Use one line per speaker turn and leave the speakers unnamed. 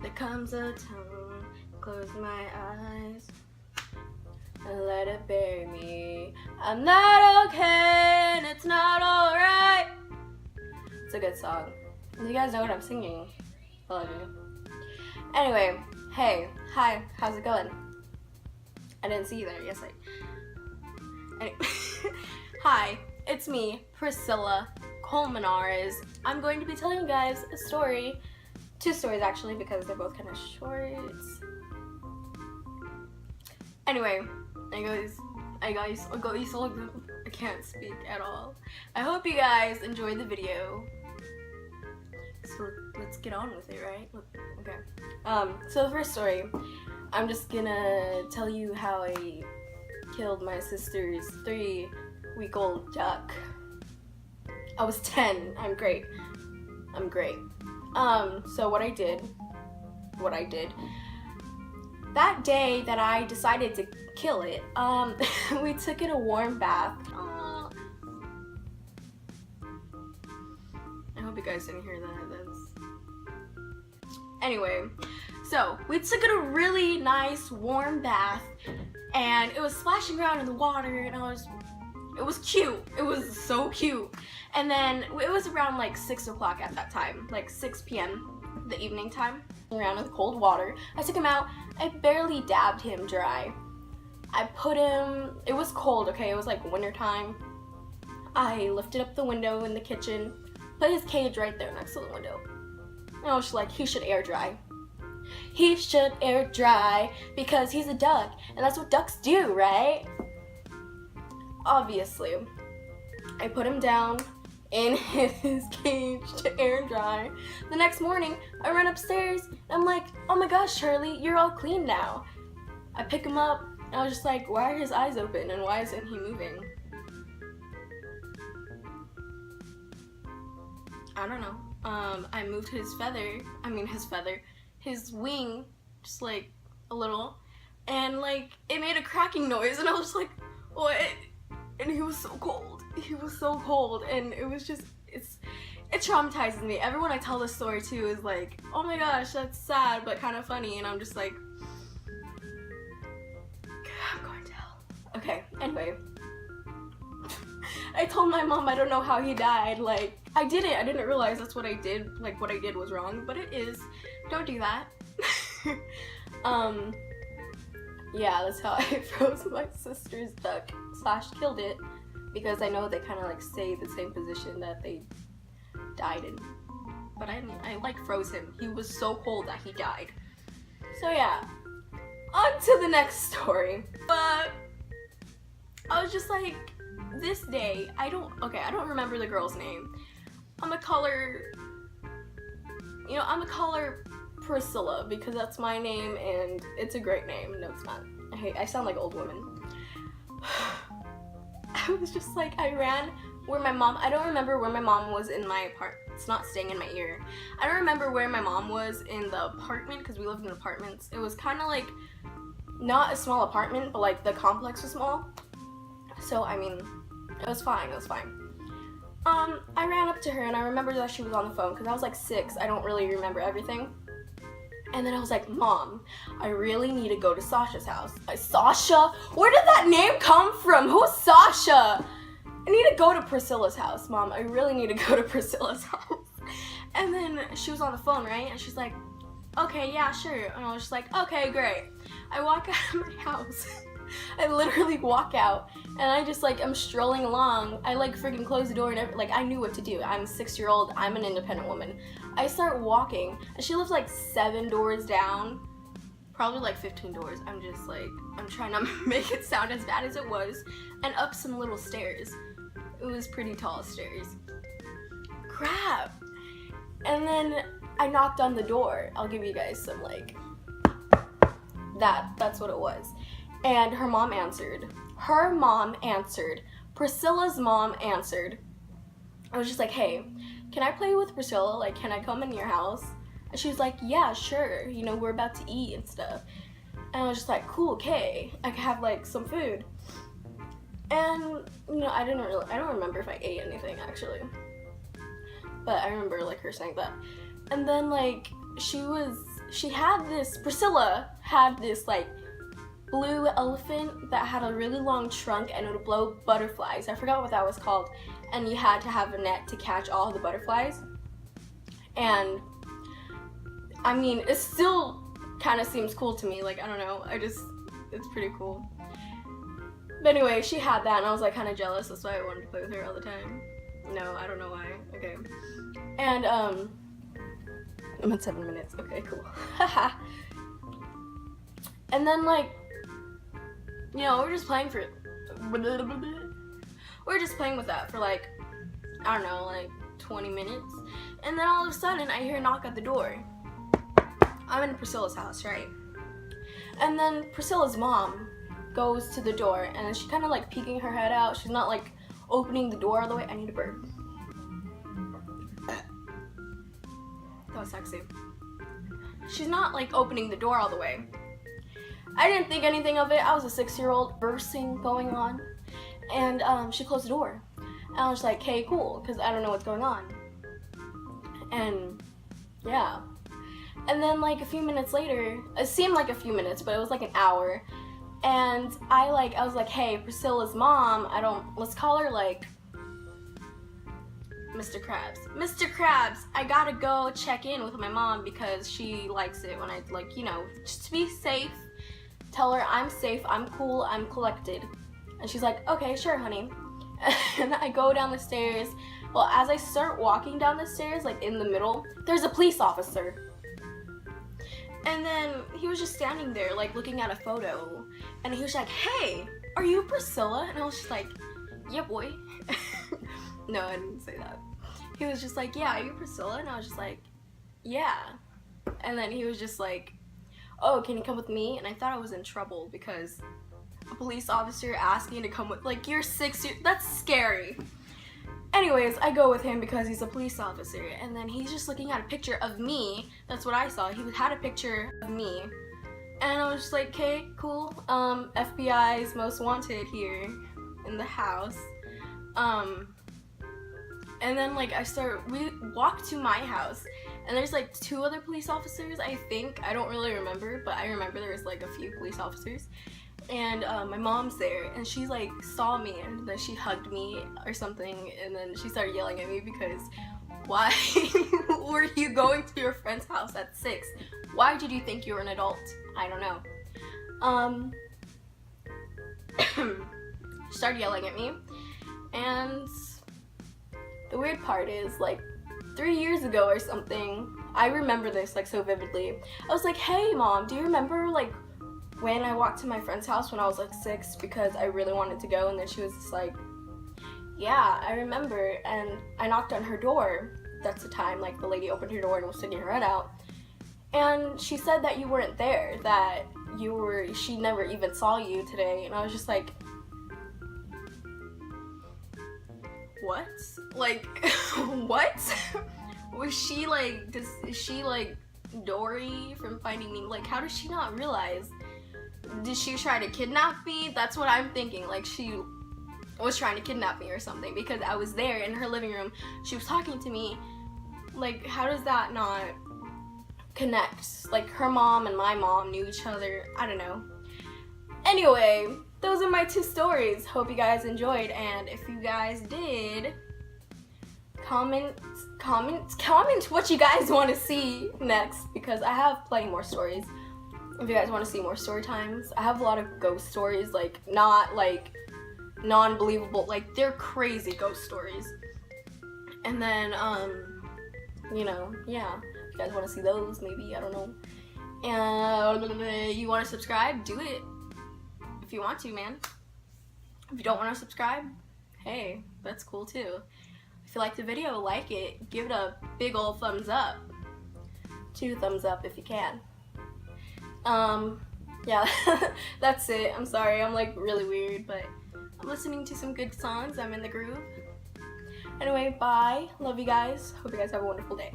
There comes a time, close my eyes and let it bury me. I'm not okay and it's not alright. It's a good song. You guys know what I'm singing. I love you. Anyway, hey, hi, how's it going? I didn't see you there. Yes, anyway. Hi, it's me, Priscilla Colmenares. I'm going to be telling you guys a story. 2 stories actually, because they're both kind of short. Anyway, I can't speak at all. I hope you guys enjoyed the video. So let's get on with it, right? Okay. So the first story, I'm just gonna tell you how I killed my sister's 3-week-old duck. I was 10. I'm great. So what I did, that day that I decided to kill it, we took it a warm bath. Aww. I hope you guys didn't hear that. Anyway, so we took it a really nice warm bath, and it was splashing around in the water, and it was cute. It was so cute. And then it was around like 6 o'clock at that time, like 6 p.m. the evening time, around in the cold water. I took him out. I barely dabbed him dry. I put him, it was cold, okay? It was like winter time. I lifted up the window in the kitchen, put his cage right there next to the window. And I was like, he should air dry. He should air dry because he's a duck, and that's what ducks do, right? Obviously, I put him down in his cage to air dry. The next morning, I run upstairs, and I'm like, oh my gosh, Charlie, you're all clean now. I pick him up, and I was just like, why are his eyes open, and why isn't he moving? I don't know. I moved his wing, just like a little, and like it made a cracking noise, and I was like, what? And he was so cold. He was so cold, and it was just, it traumatizes me. Everyone I tell this story to is like, oh my gosh, that's sad, but kind of funny, and I'm just like, I'm going to hell. Okay, anyway. I told my mom I don't know how he died. Like, I didn't realize that's what I did. Like, what I did was wrong, but it is. Don't do that. Yeah, that's how I froze my sister's duck / killed it, because I know they kind of like stay the same position that they died in. But I like froze him. He was so cold that he died. So yeah, on to the next story. But I was just like, this day, I don't remember the girl's name. I'm gonna call her Priscilla, because that's my name and it's a great name. No, it's not. I sound like old woman. I was just like, I ran where my mom, I don't remember where my mom was in my apartment. It's not staying in my ear. I don't remember where my mom was in the apartment, because we lived in apartments. It was kind of like, not a small apartment, but like the complex was small. So, I mean, it was fine. I ran up to her, and I remember that she was on the phone, because I was like 6. I don't really remember everything. And then I was like, Mom, I really need to go to Sasha's house. Sasha? Where did that name come from? Who's Sasha? I need to go to Priscilla's house, Mom. I really need to go to Priscilla's house. And then she was on the phone, right? And she's like, okay, yeah, sure. And I was just like, okay, great. I walk out of my house. I literally walk out, and I just like, I'm strolling along. I like freaking close the door and like, I knew what to do. I'm a 6-year-old, I'm an independent woman. I start walking, and she lives like 7 doors down, probably like 15 doors. I'm just like, I'm trying not to make it sound as bad as it was, and up some little stairs. It was pretty tall stairs. Crap. And then I knocked on the door. I'll give you guys some like, that's what it was. And her mom answered. Priscilla's mom answered. I was just like, hey, can I play with Priscilla? Like, can I come in your house? And she was like, yeah, sure. You know, we're about to eat and stuff. And I was just like, cool, okay. I could have like some food. And, you know, I don't remember if I ate anything actually. But I remember like her saying that. And then like, she was Priscilla had this like blue elephant that had a really long trunk and it would blow butterflies. I forgot what that was called. And you had to have a net to catch all the butterflies. And I mean, it still kind of seems cool to me. Like, I don't know, it's pretty cool. But anyway, she had that and I was like kind of jealous. That's why I wanted to play with her all the time. No, I don't know why. Okay. And I'm at 7 minutes. Okay, cool. And then like, you know, we're just playing with that for like, I don't know, like 20 minutes. And then all of a sudden I hear a knock at the door. I'm in Priscilla's house, right? And then Priscilla's mom goes to the door and she kind of like peeking her head out. She's not like opening the door all the way. I need a burp. That was sexy. She's not like opening the door all the way. I didn't think anything of it. I was a 6-year-old, versing going on. And she closed the door. And I was like, hey, cool, because I don't know what's going on. And yeah. And then like a few minutes later, it seemed like a few minutes, but it was like an hour. And I was like, hey, Priscilla's mom, let's call her like Mr. Krabs. Mr. Krabs, I gotta go check in with my mom because she likes it when I, like, you know, just to be safe, tell her I'm safe, I'm cool, I'm collected. And she's like, okay, sure, honey. And I go down the stairs. Well, as I start walking down the stairs, like in the middle, there's a police officer. And then he was just standing there, like looking at a photo. And he was like, hey, are you Priscilla? And I was just like, yeah, boy. No, I didn't say that. He was just like, yeah, are you Priscilla? And I was just like, yeah. And then he was just like, oh, can you come with me? And I thought I was in trouble because a police officer asking to come with, like, you're 6 years, that's scary. Anyways, I go with him because he's a police officer, and then he's just looking at a picture of me. That's what I saw. He had a picture of me, and I was just like, okay, cool. FBI's most wanted here in the house. And then like we walk to my house, and there's like 2 other police officers, I think. I don't really remember, but I remember there was like a few police officers. And my mom's there, and she like saw me, and then she hugged me or something, and then she started yelling at me because why were you going to your friend's house at 6? Why did you think you were an adult? I don't know. She started yelling at me, and the weird part is, like, 3 years ago or something, I remember this like so vividly. I was like, hey mom, do you remember like when I walked to my friend's house when I was like 6 because I really wanted to go? And then she was just like, yeah, I remember. And I knocked on her door. That's the time, like, the lady opened her door and was sticking her head out. And she said that you weren't there, that she never even saw you today. And I was just like, what? Like, what? Was she like, is she like Dory from Finding Me? Like, how does she not realize? Did she try to kidnap me? That's what I'm thinking. Like, she was trying to kidnap me or something because I was there in her living room. She was talking to me. Like, how does that not connect? Like, her mom and my mom knew each other. I don't know. Anyway, those are my 2 stories. Hope you guys enjoyed, and if you guys did, comment what you guys want to see next, because I have plenty more stories. If you guys want to see more story times, I have a lot of ghost stories, like, not like non-believable, like, they're crazy ghost stories. And then you know, yeah, if you guys want to see those, maybe, I don't know. And you want to subscribe, do it if you want to, man. If you don't want to subscribe, hey, that's cool too. If you like the video, like it, give it a big old thumbs up. 2 thumbs up if you can. Yeah, that's it. I'm sorry, I'm like really weird, but I'm listening to some good songs. I'm in the groove. Anyway, bye. Love you guys. Hope you guys have a wonderful day.